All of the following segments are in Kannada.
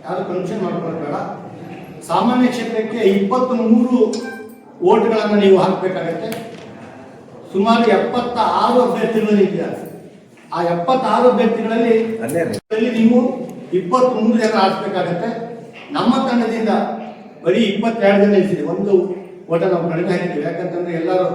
ಯಾರು ಕನ್ಫ್ಯೂಷನ್ ಮಾಡ್ಕೊಳ್ಬೇಡ. ಸಾಮಾನ್ಯ ಕ್ಷೇತ್ರಕ್ಕೆ 23 ವೋಟ್ಗಳನ್ನು ನೀವು ಹಾಕಬೇಕಾಗತ್ತೆ. ಸುಮಾರು 76 ಅಭ್ಯರ್ಥಿಗಳು ನಿಂತಿದ್ದಾರೆ. ಆ 76 ಅಭ್ಯರ್ಥಿಗಳಲ್ಲಿ ನೀವು 23 ಜನ ಆರಿಸಬೇಕಾಗತ್ತೆ. ನಮ್ಮ ತಂಡದಿಂದ ಬರೀ 22 ಜನ ನಿಲ್ಸಿದೆ. ಒಂದು ಓಟ ನಾವು ಕಡಿಮೆ ಹಾಕಿದ್ದೀವಿ. ಯಾಕಂತಂದ್ರೆ ಎಲ್ಲರೂ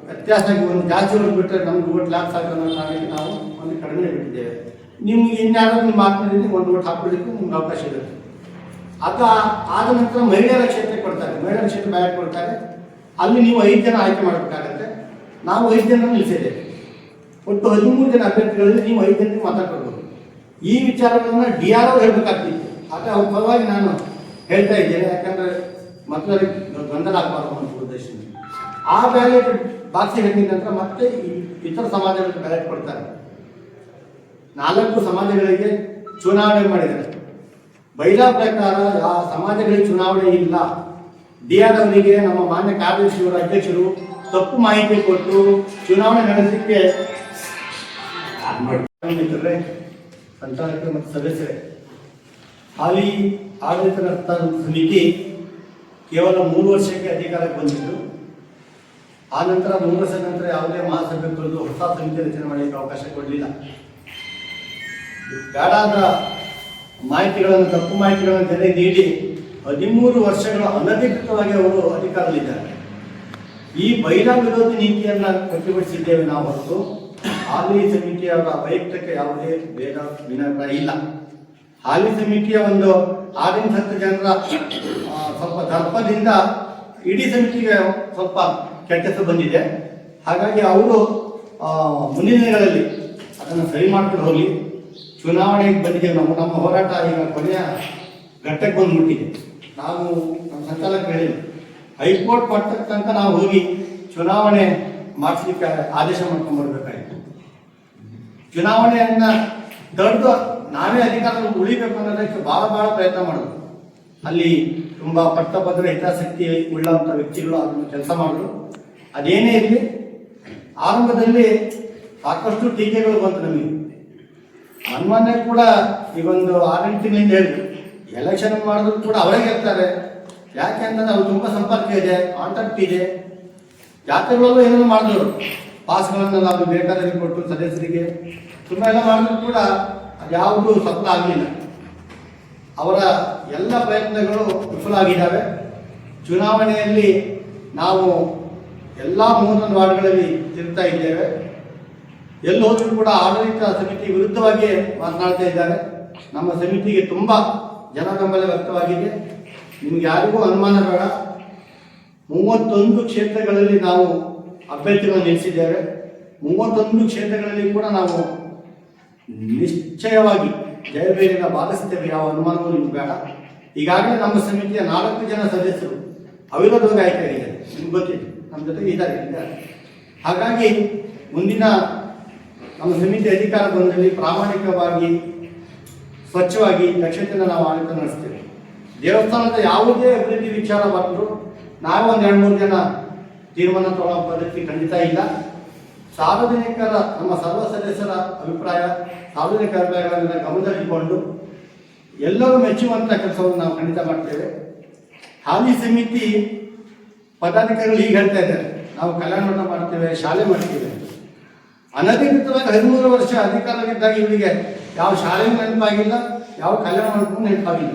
ವ್ಯತ್ಯಾಸ ಆಗಿ ಒಂದು ಜಾಸ್ತಿ ಓಟ್ ಬಿಟ್ಟರೆ ನಮ್ಗೆ ಓಟ್ ಲ್ಯಾಪ್ಸ್ ಆಗೋಣ ಕಾರಣಕ್ಕೆ ನಾವು ಒಂದು ಕಡಿಮೆ ಬಿಟ್ಟಿದ್ದೇವೆ. ನಿಮ್ಗೆ ಇನ್ಯಾರು ನಿಮ್ಮ ಮಾತಿನಲ್ಲಿ ಒಂದು ಓಟ್ ಹಾಕೋದಕ್ಕೆ ನಿಮ್ಗೆ ಅವಕಾಶ ಇರುತ್ತೆ. ಆದ ನಂತರ ಮಹಿಳೆಯರ ಕ್ಷೇತ್ರಕ್ಕೆ ಕೊಡ್ತಾರೆ. ಮಹಿಳೆಯರ ಕ್ಷೇತ್ರ ಬ್ಯಾಲೆಟ್ ಕೊಡ್ತಾರೆ. ಅಲ್ಲಿ ನೀವು 5 ಜನ ಆಯ್ಕೆ ಮಾಡಬೇಕಾಗತ್ತೆ. ನಾವು 5 ಜನ ನಿಲ್ಲಿಸಿದ್ದೇವೆ. ಒಟ್ಟು 13 ಜನ ಅಭ್ಯರ್ಥಿಗಳಲ್ಲಿ ನೀವು 5 ಜನಕ್ಕೆ ಮಾತಾಡ್ಕೊಳ್ಬೋದು. ಈ ವಿಚಾರಗಳನ್ನ DRO ಹೇಳಬೇಕಾಗ್ತಿತ್ತು. ಆದರೆ ಅವ್ರ ಪರವಾಗಿ ನಾನು ಹೇಳ್ತಾ ಇದ್ದೇನೆ. ಯಾಕಂದರೆ ಮಕ್ಕಳಿಗೆ ಗೊಂದಲ ಆಗಬಾರ್ದು ಅಂತ ಉದ್ದೇಶದಿಂದ ಆ ಬ್ಯಾಲೆಟ್ ಬಾಕ್ಸಿಗೆ ಹಾಕಿದ ನಂತರ ಮತ್ತೆ ಇತರ ಸಮಾಜಗಳಿಗೆ ಬ್ಯಾಲೆಟ್ ಕೊಡ್ತಾರೆ. 4 ಸಮಾಜಗಳಿಗೆ ಚುನಾವಣೆ ಮಾಡಿದ್ದಾರೆ. ಬೈಲಾ ಪ್ರಕಾರ ಆ ಸಮಾಜಗಳಿಗೆ ಚುನಾವಣೆ ಇಲ್ಲ. DRO ಅವರಿಗೆ ನಮ್ಮ ಮಾನ್ಯ ಕಾರ್ಯದರ್ಶಿಯವರ ಅಧ್ಯಕ್ಷರು ತಪ್ಪು ಮಾಹಿತಿ ಕೊಟ್ಟು ಚುನಾವಣೆ ನಡೆಸಲಿಕ್ಕೆ ಸಂಚಾಲಕರು ಮತ್ತು ಸದಸ್ಯರೇ, ಹಾಲಿ ಆಡಳಿತ ನಡೆಸ್ತಾ ಸಮಿತಿ ಕೇವಲ 3 ವರ್ಷಕ್ಕೆ ಅಧಿಕಾರಕ್ಕೆ ಬಂದಿದ್ದು. ಆ ನಂತರ 3 ವರ್ಷದ ನಂತರ ಯಾವುದೇ ಮಹಾಸಭೆ ಕರೆದು ಹೊಸ ಸಮಿತಿ ರಚನೆ ಮಾಡಲಿಕ್ಕೆ ಅವಕಾಶ ಕೊಡಲಿಲ್ಲ. ಬೇಡಾದ ಮಾಹಿತಿಗಳನ್ನು, ತಪ್ಪು ಮಾಹಿತಿಗಳನ್ನು ಜನರಿಗೆ ನೀಡಿ 13 ವರ್ಷಗಳು ಅನಧಿಕೃತವಾಗಿ ಅವರು ಅಧಿಕಾರದಲ್ಲಿದ್ದಾರೆ. ಈ ಬೈಲಾ ವಿರೋಧಿ ನೀತಿಯನ್ನು ಪ್ರತಿಭಟಿಸಿದ್ದೇವೆ ನಾವು ಹೊರತು ಹಾಲಿ ಸಮಿತಿಯವರ ವೈಯಕ್ತಿಕ ಯಾವುದೇ ಭೇದ ಭಿನ್ನಾಭಿಪ್ರಾಯ ಇಲ್ಲ. ಹಾಲಿ ಸಮಿತಿಯ ಒಂದು 6-10 ಜನರ ಸ್ವಲ್ಪ ದರ್ಪದಿಂದ ಇಡೀ ಸಮಿತಿಗೆ ಸ್ವಲ್ಪ ಕೆಟ್ಟ ಬಂದಿದೆ. ಹಾಗಾಗಿ ಅವರು ಮುಂದಿನ ದಿನಗಳಲ್ಲಿ ಅದನ್ನು ಸರಿ ಮಾಡ್ಕೊಂಡು ಹೋಗಲಿ. ಚುನಾವಣೆಗೆ ಬಂದಿದ್ದೇವೆ. ನಮ್ಮ ಹೋರಾಟ ಈಗ ಕೊನೆಯ ಘಟ್ಟಕ್ಕೆ ಬಂದುಬಿಟ್ಟಿದೆ. ನಾವು ನಮ್ಮ ಸಂಚಾಲಕ ಹೇಳಿದ್ವಿ, ಹೈಕೋರ್ಟ್ ಮಟ್ಟಕ್ಕೆ ತನಕ ನಾವು ಹೋಗಿ ಚುನಾವಣೆ ಮಾಡಿಸ್ಲಿಕ್ಕೆ ಆದೇಶ ಮಾಡ್ಕೊಂಡ್ಬರ್ಬೇಕಾಗಿತ್ತು. ಚುನಾವಣೆಯನ್ನ ದೊಡ್ಡ ನಾವೇ ಅಧಿಕಾರದಲ್ಲಿ ಉಳಿಬೇಕು ಅನ್ನೋದಕ್ಕೆ ಬಹಳ ಪ್ರಯತ್ನ ಮಾಡೋದು. ಅಲ್ಲಿ ತುಂಬ ಪಟ್ಟಭದ್ರ ಹಿತಾಸಕ್ತಿ ಉಳ್ಳಂಥ ವ್ಯಕ್ತಿಗಳು ಅದನ್ನು ಕೆಲಸ ಮಾಡಿದ್ರು. ಅದೇನೇ ಇರಲಿ, ಆರಂಭದಲ್ಲಿ ಸಾಕಷ್ಟು ಟೀಕೆಗಳು ಬಂತು ನಮಗೆ. ಮೊನ್ನೆ ಕೂಡ ಈಗ ಒಂದು 6-8 ತಿಂಗಳಿಂದ ಹೇಳಿದ್ರು, ಎಲೆಕ್ಷನ್ ಮಾಡಿದ್ರು ಕೂಡ ಅವರೇ ಗೆಲ್ತಾರೆ. ಯಾಕೆ ಅಂತಂದ್ರೆ ಅವ್ರು ತುಂಬ ಸಂಪರ್ಕ ಇದೆ, ಕಾಂಟ್ಯಾಕ್ಟ್ ಇದೆ. ಜಾತ್ರೆಗಳಲ್ಲೂ ಏನೇನು ಮಾಡಿದ್ರು, ಪಾಸ್ಗಳನ್ನು ನಾವು ಬೇಕಾದವರಿಗೆ ಕೊಟ್ಟು ಸದಸ್ಯರಿಗೆ ತುಂಬ ಎಲ್ಲ ಮಾಡಿದ್ರು ಕೂಡ ಅದ್ಯಾವುದೂ ಸಫಲ ಆಗಲಿಲ್ಲ. ಅವರ ಎಲ್ಲ ಪ್ರಯತ್ನಗಳು ವಿಫಲ ಆಗಿದ್ದಾವೆ. ಚುನಾವಣೆಯಲ್ಲಿ ನಾವು ಎಲ್ಲ 31 ವಾರ್ಡ್ಗಳಲ್ಲಿ ತಿರುಗ್ತಾ ಇದ್ದೇವೆ. ಎಲ್ಲಿ ಹೋದರೂ ಕೂಡ ಆಡಳಿತ ಸಮಿತಿ ವಿರುದ್ಧವಾಗಿ ಮಾತನಾಡ್ತಾ ಇದ್ದಾರೆ. ನಮ್ಮ ಸಮಿತಿಗೆ ತುಂಬ ಜನ ಬೆಂಬಲ ವ್ಯಕ್ತವಾಗಿದೆ. ನಿಮ್ಗೆ ಯಾರಿಗೂ ಅನುಮಾನ ಬೇಡ. 31 ಕ್ಷೇತ್ರಗಳಲ್ಲಿ ನಾವು ಅಭ್ಯರ್ಥಿಗಳನ್ನು ನಿಲ್ಲಿಸಿದ್ದೇವೆ. 31 ಕ್ಷೇತ್ರಗಳಲ್ಲಿ ಕೂಡ ನಾವು ನಿಶ್ಚಯವಾಗಿ ಜಯಬೇರಿನ ಭಾಗಿಸ್ತೇವೆ. ಯಾವ ಅನುಮಾನವೂ ನಿಮ್ಗೆ ಬೇಡ. ಈಗಾಗಲೇ ನಮ್ಮ ಸಮಿತಿಯ 4 ಜನ ಸದಸ್ಯರು ಅವಿರೋಧವಾಗಿ ಆಯ್ಕೆಯಾಗಿದ್ದಾರೆ. ನಿಮ್ಗೆ ಗೊತ್ತಿದೆ, ನಮ್ಮ ಜೊತೆಗೆ ಇದ್ದಾರೆ. ಹಾಗಾಗಿ ಮುಂದಿನ ನಮ್ಮ ಸಮಿತಿ ಅಧಿಕಾರ ಬಂದಲ್ಲಿ ಪ್ರಾಮಾಣಿಕವಾಗಿ, ಸ್ವಚ್ಛವಾಗಿ, ದಕ್ಷತೆಯಿಂದ ನಾವು ಆಡಳಿತ ನಡೆಸ್ತೇವೆ. ದೇವಸ್ಥಾನದ ಯಾವುದೇ ಅಭಿವೃದ್ಧಿ ವಿಚಾರ ಬಂದರೂ ನಾವು ಒಂದು 2-3 ಜನ ತೀರ್ಮಾನ ತಗೊಳ್ಳೋ ಪದ್ಧತಿ ಖಂಡಿತ ಇಲ್ಲ. ಸಾರ್ವಜನಿಕರ, ನಮ್ಮ ಸರ್ವ ಸದಸ್ಯರ ಅಭಿಪ್ರಾಯ, ಸಾರ್ವಜನಿಕ ಅಭಿಪ್ರಾಯಗಳನ್ನು ಗಮನದಲ್ಲಿಟ್ಟುಕೊಂಡು ಎಲ್ಲರೂ ಮೆಚ್ಚುವಂಥ ಕೆಲಸವನ್ನು ನಾವು ಖಂಡಿತ ಮಾಡ್ತೇವೆ. ಹಾಲಿ ಸಮಿತಿ ಪದಾಧಿಕಾರಿಗಳು ಈಗ ಹೇಳ್ತಾ ಇದ್ದಾರೆ, ನಾವು ಕಲ್ಯಾಣ ಮಂಟಪ ಮಾಡ್ತೇವೆ, ಶಾಲೆ ಮಾಡ್ತೇವೆ. ಅನಧಿಕೃತವಾಗಿ 13 ವರ್ಷ ಅಧಿಕಾರವಿದ್ದಾಗ ಇವರಿಗೆ ಯಾವ ಶಾಲೆ ನೆನಪಾಗಿಲ್ಲ, ಯಾವ ಕಲ್ಯಾಣ ಮಂಟಪ ನೆನಪಾಗಿಲ್ಲ.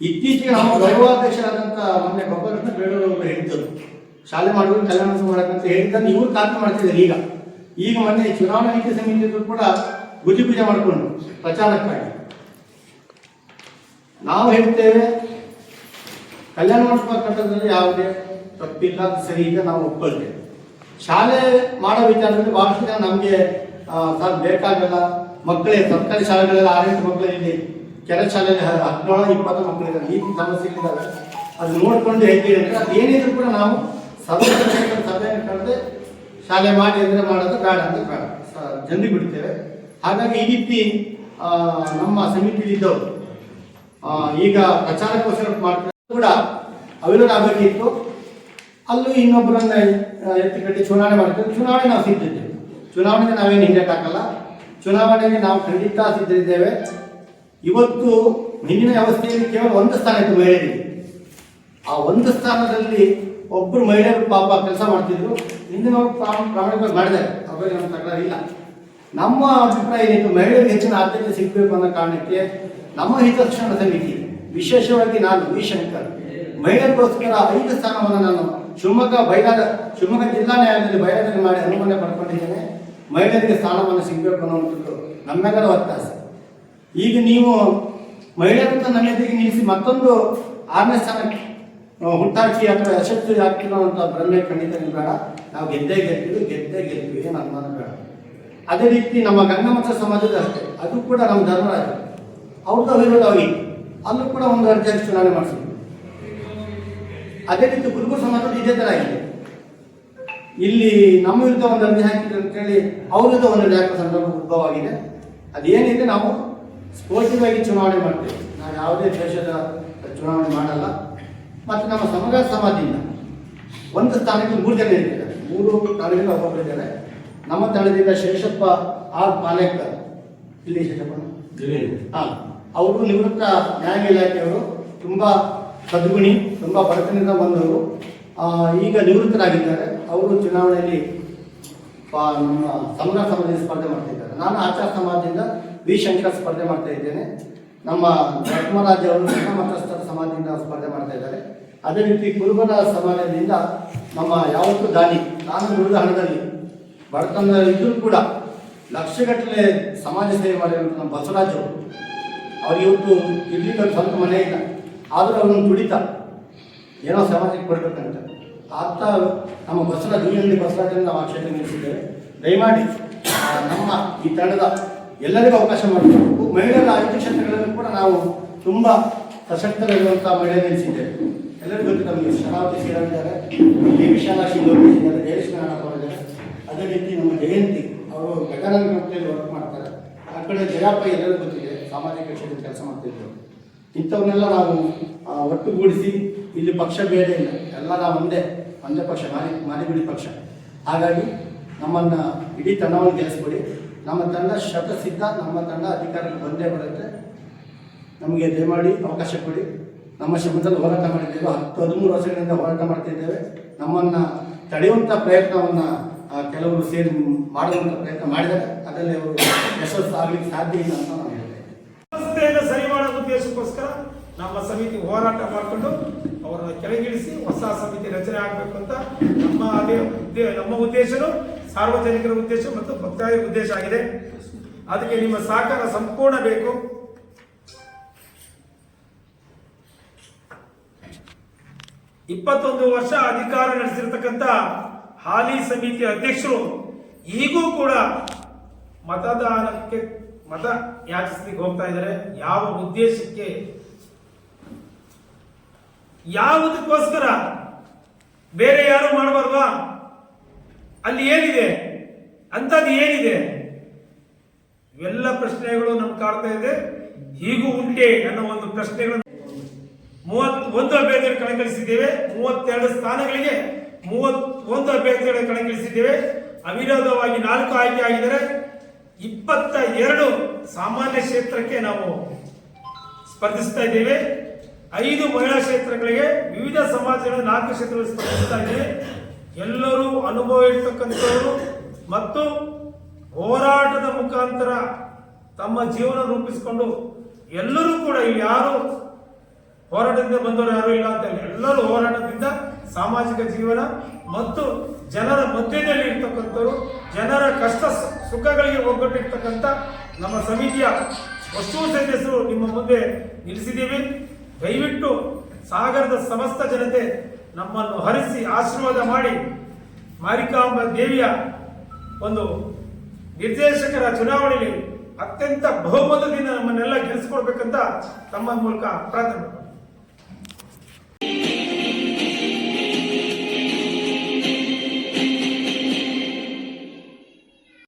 ಇತ್ತೀಚೆಗೆ ನಾವು ಗೌರವಾಧ್ಯಕ್ಷರಾದಂಥ ಮೊನ್ನೆ ಗೋಪಾಲಕೃಷ್ಣ ಬೇಡೂರು ಹೇಳಿದ್ದರು, ಶಾಲೆ ಮಾಡೋದು ಕಲ್ಯಾಣ ಮಾಡಬೇಕಂತ ಹೇಳಿದ್ದನ್ನು ಇವರು ಕಾಪಿ ಮಾಡ್ತಿದ್ದಾರೆ. ಈಗ ಮೊನ್ನೆ ಚುನಾವಣಾ ನೀತಿ ಸಮಿತಿಯವರು ಕೂಡ ಗುಜಿ ಪೂಜೆ ಮಾಡಿಕೊಂಡು ಪ್ರಚಾರಕ್ಕಾಗಿ ನಾವು ಹೇಳ್ತೇವೆ, ಕಲ್ಯಾಣ ಮಂಟಪ ಕಟ್ಟೋದ್ರಲ್ಲಿ ಯಾವುದೇ ತಪ್ಪಿಲ್ಲ, ಸರಿ ಇದೆ, ನಾವು ಒಪ್ಕೊಳ್ತೇವೆ. ಶಾಲೆ ಮಾಡೋ ವಿಚಾರದಲ್ಲಿ ಬಹಳಷ್ಟು ಜನ ನಮಗೆ ಸರ್ ಬೇಕಾಗಲ್ಲ, ಮಕ್ಕಳೇ ಸರ್ಕಾರಿ ಶಾಲೆಗಳೆಲ್ಲ 6 ಮಕ್ಕಳಿಲ್ಲಿ, ಕೆಲ ಶಾಲೆಯಲ್ಲಿ 17-20 ಮಕ್ಕಳಿದ್ದಾರೆ. ಈ ಸಮಸ್ಯೆಗಳಿದ್ದಾವೆ. ಅದು ನೋಡಿಕೊಂಡು ಹೇಳ್ತೀವಿ ಅಂದರೆ ಅದು ಏನಿದ್ರು ಕೂಡ ನಾವು ಸಭೆಯನ್ನು ಕರೆದು ಶಾಲೆ ಮಾಡಿ ಅಂದರೆ ಮಾಡೋದು ಬೇಡ ಅಂದರೆ ಬೇಡ, ಜನರಿಗೆ ಬಿಡ್ತೇವೆ. ಹಾಗಾಗಿ ಈ ರೀತಿ ನಮ್ಮ ಸಮಿತಿಯಲ್ಲಿದ್ದವರು ಈಗ ಪ್ರಚಾರಕ್ಕೋಸ್ಕರ ಮಾಡ್ತಾರೆ ಕೂಡ ಅವಿರೋಧ ಆಗಬೇಕಿತ್ತು. ಅಲ್ಲೂ ಇನ್ನೊಬ್ಬರನ್ನ ಎತ್ತಿ ಕಟ್ಟಿ ಚುನಾವಣೆ ಮಾಡ್ತೇವೆ. ಚುನಾವಣೆ ನಾವು ಸಿದ್ಧಿದ್ದೇವೆ. ಚುನಾವಣೆಗೆ ನಾವೇನು ಹಿಂದೆ ಹಾಕಲ್ಲ. ಚುನಾವಣೆಗೆ ನಾವು ಖಂಡಿತ ಸಿದ್ಧರಿದ್ದೇವೆ. ಇವತ್ತು ಹಿಂದಿನ ವ್ಯವಸ್ಥೆಯಲ್ಲಿ ಕೇವಲ ಒಂದು ಸ್ಥಾನ ಇತ್ತು ಮಹಿಳೆಯರಿಗೆ. ಆ ಒಂದು ಸ್ಥಾನದಲ್ಲಿ ಒಬ್ಬರು ಮಹಿಳೆಯರು ಪಾಪ ಕೆಲಸ ಮಾಡ್ತಿದ್ರು. ಹಿಂದಿನವರು ಪ್ರಾಮಾಣಿಕವಾಗಿ ಮಾಡಿದ್ದಾರೆ, ಅವರಿಗೆ ನಮ್ಮ ತಕರಾರು ಇಲ್ಲ. ನಮ್ಮ ಅಭಿಪ್ರಾಯ ಏನಿತ್ತು, ಮಹಿಳೆಯರಿಗೆ ಹೆಚ್ಚಿನ ಆದ್ಯತೆ ಸಿಗಬೇಕು ಅನ್ನೋ ಕಾರಣಕ್ಕೆ ನಮ್ಮ ಹಿತರಕ್ಷಣಾ ಸಮಿತಿ, ವಿಶೇಷವಾಗಿ ನಾನು ವಿ ಶಂಕರ್, ಮಹಿಳೆಯರಿಗೋಸ್ಕರ 5 ಸ್ಥಾನವನ್ನು ನಾನು ಶಿವಮೊಗ್ಗ ಜಿಲ್ಲಾ ನ್ಯಾಯಾಲಯದಲ್ಲಿ ಬಯಲಾದಲ್ಲಿ ಮಾಡಿ ಅನುಮೋದನೆ ಪಡ್ಕೊಂಡಿದ್ದೇನೆ. ಮಹಿಳೆಯರಿಗೆ ಸ್ಥಾನವನ್ನು ಸಿಗಬೇಕು ಅನ್ನುವಂಥದ್ದು ನಮ್ಮೆಲ್ಲರ ಒತ್ತಾಸೆ. ಈಗ ನೀವು ಮಹಿಳೆಯರಂತ ನನ್ನ ಎದುರಿಗೆ ನಿಲ್ಲಿಸಿ ಮತ್ತೊಂದು 6ನೇ ಸ್ಥಾನಕ್ಕೆ ಹುಟ್ಟಾಕಿ ಅಥವಾ ಯಶಸ್ವಿ ಆಗ್ತೀನೋ ಅಂತ ಭ್ರಮೆ ಖಂಡಿತ ಬೇಡ. ನಾವು ಗೆದ್ದೇ ಗೆಲ್ತೀವಿ, ಏನು ಅನುಮಾನ ಬೇಡ. ಅದೇ ರೀತಿ ನಮ್ಮ ಗಂಗಮತ ಸಮಾಜದ ಅಷ್ಟೇ, ಅದು ಕೂಡ ನಮ್ಮ ಧರ್ಮರಾಜ ಅವ್ರದ್ದು ಅವಿರೋಧವಾಗಿ ಅಲ್ಲೂ ಕೂಡ ಒಂದು ಅರ್ಜಿಯಾಗಿ ಚುನಾವಣೆ ಮಾಡಿಸಿದ್ವಿ. ಅದೇ ರೀತಿ ಕುರುಬ ಸಮಾಜದ ಇದೇ ಥರ ಆಗಿದೆ. ಇಲ್ಲಿ ನಮ್ಮ ವಿರುದ್ಧ ಒಂದು ಅರ್ಜಿ ಹಾಕಿದ್ರು ಅಂತೇಳಿ ಅವ್ರ ವಿರುದ್ಧ ಒಂದು ಅರ್ಜಿ ಹಾಕೋ ಸಂದರ್ಭ ಉದ್ಭವವಾಗಿದೆ. ಅದೇನಿದೆ, ನಾವು ಸ್ಫೋರ್ಟಿವಾಗಿ ಚುನಾವಣೆ ಮಾಡ್ತೇವೆ, ನಾವು ಯಾವುದೇ ದೇಶದ ಚುನಾವಣೆ ಮಾಡಲ್ಲ. ಮತ್ತು ನಮ್ಮ ಸಮಗ್ರ ಸಮಾಜದಿಂದ ಒಂದು ಸ್ಥಾನಕ್ಕೆ 3 ಜನ ಇದ್ದಾರೆ, 3 ತಾಲೂಕಿನ ಒಬ್ಬೊಬ್ಬರು ಇದ್ದಾರೆ. ನಮ್ಮ ತಂಡದಿಂದ ಶೇಷಪ್ಪ ಆರ್ ಪಾಲೇಕರ್, ಇಲ್ಲಿ ಶೇಷಪ್ಪ ಅವರು ನಿವೃತ್ತ ನ್ಯಾಯ ಇಲಾಖೆಯವರು, ತುಂಬ ಸದ್ಗುಣಿ, ತುಂಬ ಬಡತನದಿಂದ ಬಂದವರು, ಈಗ ನಿವೃತ್ತರಾಗಿದ್ದಾರೆ. ಅವರು ಚುನಾವಣೆಯಲ್ಲಿ ನಮ್ಮ ಸಮಗ್ರ ಸಮಾಜದಿಂದ ಸ್ಪರ್ಧೆ ಮಾಡ್ತಿದ್ದಾರೆ. ನಾನು ಆಚಾರ ಸಮಾಜದಿಂದ ವಿ ಶಂಕರ್ ಸ್ಪರ್ಧೆ ಮಾಡ್ತಾ ಇದ್ದೇನೆ. ನಮ್ಮ ಧರ್ಮರಾಜ್ ಅವರು ಸಣ್ಣ ಮತಸ್ಥರ ಸಮಾಜದಿಂದ ಸ್ಪರ್ಧೆ ಮಾಡ್ತಾ ಇದ್ದಾರೆ. ಅದೇ ರೀತಿ ಕುರುಬರ ಸಮಾಜದಿಂದ ನಮ್ಮ ಯಾವತ್ತೂ ದಾನಿ, ನಾನು ದುಡಿದ ಹಣದಲ್ಲಿ ಬಡತನ ಇದ್ರೂ ಕೂಡ ಲಕ್ಷಗಟ್ಟಲೆ ಸಮಾಜ ಸೇವೆ ಮಾಡಿರುವಂಥ ನಮ್ಮ ಬಸವರಾಜ್ ಅವ್ರು ಇವತ್ತು ಇರ್ಲಿಕ್ಕೆ ಸ್ವಂತ ಮನೆ ಇಲ್ಲ, ಆದರೂ ಅವ್ರನ್ನ ದುಡಿತ ಏನೋ ಸಮಾಜಕ್ಕೆ ಕೊಡಬೇಕಂತ ಆತ ನಮ್ಮ ಬಸವರಾಜ್ ನಾವು ಆ ಕ್ಷೇತ್ರ ನಿಲ್ಲಿಸಿದ್ದೇವೆ. ದಯಮಾಡಿ ನಮ್ಮ ಈ ತಂಡದ ಎಲ್ಲರಿಗೂ ಅವಕಾಶ ಮಾಡಬೇಕು. ಮಹಿಳೆಯರ 5 ಕ್ಷೇತ್ರಗಳನ್ನು ಕೂಡ ನಾವು ತುಂಬ ಸಶಕ್ತರಿರುವಂಥ ಮಹಿಳೆ ನಿಲ್ಲಿಸಿದ್ದೇವೆ. ಎಲ್ಲರಿಗೂ ಗೊತ್ತು, ನಮಗೆ ಶರಾವತಿ ಶ್ರೀರಾಮಿದ್ದಾರೆ, ಇಲ್ಲಿ ವಿಶಾಲಾಕ್ಷಿ ಲೋಕೇಶ್ ಇದ್ದಾರೆ, ಜಯಲಕ್ಷ್ಮಿ ಅವರಿದ್ದಾರೆ. ಅದೇ ರೀತಿ ನಮ್ಮ ಜಯಂತಿ ಅವರು ಗಗನ ಕಂಪನಿಯಲ್ಲಿ ವರ್ಕ್ ಮಾಡ್ತಾರೆ. ಆ ಕಡೆ ಜಯಪ್ಪ ಎಲ್ಲರಿಗೂ ಗೊತ್ತಿದೆ, ಸಾಮಾಜಿಕ ಕ್ಷೇತ್ರದ ಕೆಲಸ ಮಾಡ್ತಿದ್ರು. ಇಂಥವನ್ನೆಲ್ಲ ನಾವು ಒಟ್ಟುಗೂಡಿಸಿ, ಇಲ್ಲಿ ಪಕ್ಷ ಬೇರೆ ಇಲ್ಲ, ಎಲ್ಲ ನಾವು ಒಂದೇ ಪಕ್ಷ, ಮಾರಿಗುಡಿ ಪಕ್ಷ. ಹಾಗಾಗಿ ನಮ್ಮನ್ನು ಇಡೀ ತಂಡವನ್ನು ಗೆಲ್ಲಿಸ್ಬಿಡಿ. ನಮ್ಮ ತಂಡ ಶತಸಿದ್ಧ, ನಮ್ಮ ತಂಡ ಅಧಿಕಾರಕ್ಕೆ ಬಂದೇ ಬರುತ್ತೆ. ನಮಗೆ ದಯಮಾಡಿ ಅವಕಾಶ ಕೊಡಿ. ನಮ್ಮ ಶ್ರಮದಲ್ಲಿ ಹೋರಾಟ ಮಾಡಿದ್ದೇವೆ, 13 ವರ್ಷಗಳಿಂದ ಹೋರಾಟ ಮಾಡ್ತಿದ್ದೇವೆ. ನಮ್ಮನ್ನು ತಡೆಯುವಂಥ ಪ್ರಯತ್ನವನ್ನು ಕೆಲವರು ಸೇರಿ ಮಾಡುವಂಥ ಪ್ರಯತ್ನ ಮಾಡಿದರೆ ಅದರಲ್ಲಿ ಅವರು ಯಶಸ್ಸು ಆಗಲಿಕ್ಕೆ ಸಾಧ್ಯ ಇಲ್ಲ ಅಂತ ನಾನು ಹೇಳ್ತೇನೆ. ವ್ಯವಸ್ಥೆಯನ್ನು ಸರಿ ಮಾಡೋ ಉದ್ದೇಶಕ್ಕೋಸ್ಕರ ನಮ್ಮ ಸಮಿತಿ ಹೋರಾಟ ಮಾಡಿಕೊಂಡು ಅವರನ್ನು ಕೆಳಗಿಳಿಸಿ ಹೊಸ ಸಮಿತಿ ರಚನೆ ಆಗಬೇಕು ಅಂತ ನಮ್ಮ ಉದ್ದೇಶನು ಸಾರ್ವಜನಿಕರ ಉದ್ದೇಶ ಮತ್ತು ಭಕ್ತಾದಿಗಳ ಉದ್ದೇಶ ಆಗಿದೆ. ಅದಕ್ಕೆ ನಿಮ್ಮ ಸಹಕಾರ ಸಂಪೂರ್ಣ ಬೇಕು. ಇಪ್ಪತ್ತೊಂದು ವರ್ಷ ಅಧಿಕಾರ ನಡೆಸಿರ್ತಕ್ಕಂಥ ಹಾಲಿ ಸಮಿತಿಯ ಅಧ್ಯಕ್ಷರು ಈಗೂ ಕೂಡ ಮತದಾನಕ್ಕೆ ಮತ ಯಾಚಿಸ್ಲಿಕ್ಕೆ ಹೋಗ್ತಾ ಇದ್ದಾರೆ. ಯಾವ ಉದ್ದೇಶಕ್ಕೆ, ಯಾವುದಕ್ಕೋಸ್ಕರ? ಬೇರೆ ಯಾರು ಮಾಡಬಾರ್ವಾ? ಅಲ್ಲಿ ಏನಿದೆ, ಅಂಥದ್ದು ಏನಿದೆ? ಇವೆಲ್ಲ ಪ್ರಶ್ನೆಗಳು ನಮ್ಗೆ ಕಾಡ್ತಾ ಇದೆ. ಹೀಗೂ ಉಂಟೆ ಅನ್ನೋ ಒಂದು ಪ್ರಶ್ನೆಗಳು 31 ಅಭ್ಯರ್ಥಿಗಳು ಕಣಕ್ಕಿಳಿಸಿದ್ದೇವೆ. 32 ಸ್ಥಾನಗಳಿಗೆ 31 ಅಭ್ಯರ್ಥಿಗಳು ಕಣಕ್ಕಿಳಿಸಿದ್ದೇವೆ. ಅವಿರೋಧವಾಗಿ 4 ಆಯ್ಕೆ ಆಗಿದ್ದಾರೆ. 22 ಸಾಮಾನ್ಯ ಕ್ಷೇತ್ರಕ್ಕೆ ನಾವು ಸ್ಪರ್ಧಿಸ್ತಾ ಇದ್ದೇವೆ. 5 ಮಹಿಳಾ ಕ್ಷೇತ್ರಗಳಿಗೆ, ವಿವಿಧ ಸಮಾಜಗಳ 4 ಕ್ಷೇತ್ರಗಳು ಸ್ಪರ್ಧಿಸ್ತಾ ಇದ್ದೇವೆ. ಎಲ್ಲರೂ ಅನುಭವ ಇರ್ತಕ್ಕಂಥವರು ಮತ್ತು ಹೋರಾಟದ ಮುಖಾಂತರ ತಮ್ಮ ಜೀವನ ರೂಪಿಸಿಕೊಂಡು ಎಲ್ಲರೂ ಕೂಡ, ಇಲ್ಲಿ ಯಾರು ಹೋರಾಟದಿಂದ ಬಂದವರು ಯಾರು ಇಲ್ಲ ಅಂತ, ಎಲ್ಲರೂ ಹೋರಾಟದಿಂದ ಸಾಮಾಜಿಕ ಜೀವನ ಮತ್ತು ಜನರ ಮಧ್ಯದಲ್ಲಿ ಇರ್ತಕ್ಕಂಥವ್ರು, ಜನರ ಕಷ್ಟ ಸುಖಗಳಿಗೆ ಒಗ್ಗಟ್ಟಿರ್ತಕ್ಕಂಥ ನಮ್ಮ ಸಮಿತಿಯ ವಸ್ತು ಸದಸ್ಯರು ನಿಮ್ಮ ಮುಂದೆ ನಿಲ್ಲಿಸಿದ್ದೀವಿ. ದಯವಿಟ್ಟು ಸಾಗರದ ಸಮಸ್ತ ಜನತೆ ನಮ್ಮನ್ನು ಹರಿಸಿ ಆಶೀರ್ವಾದ ಮಾಡಿ ಮಾರಿಕಾಂಬ ದೇವಿಯ ಒಂದು ನಿರ್ದೇಶಕರ ಚುನಾವಣೆಯಲ್ಲಿ ಅತ್ಯಂತ ಬಹುಮತದಿಂದ ನಮ್ಮನ್ನೆಲ್ಲ ಗೆಲ್ಲಿಸ್ಕೊಡ್ಬೇಕಂತ ತಮ್ಮ ಮೂಲಕ ಪ್ರಾರ್ಥನೆ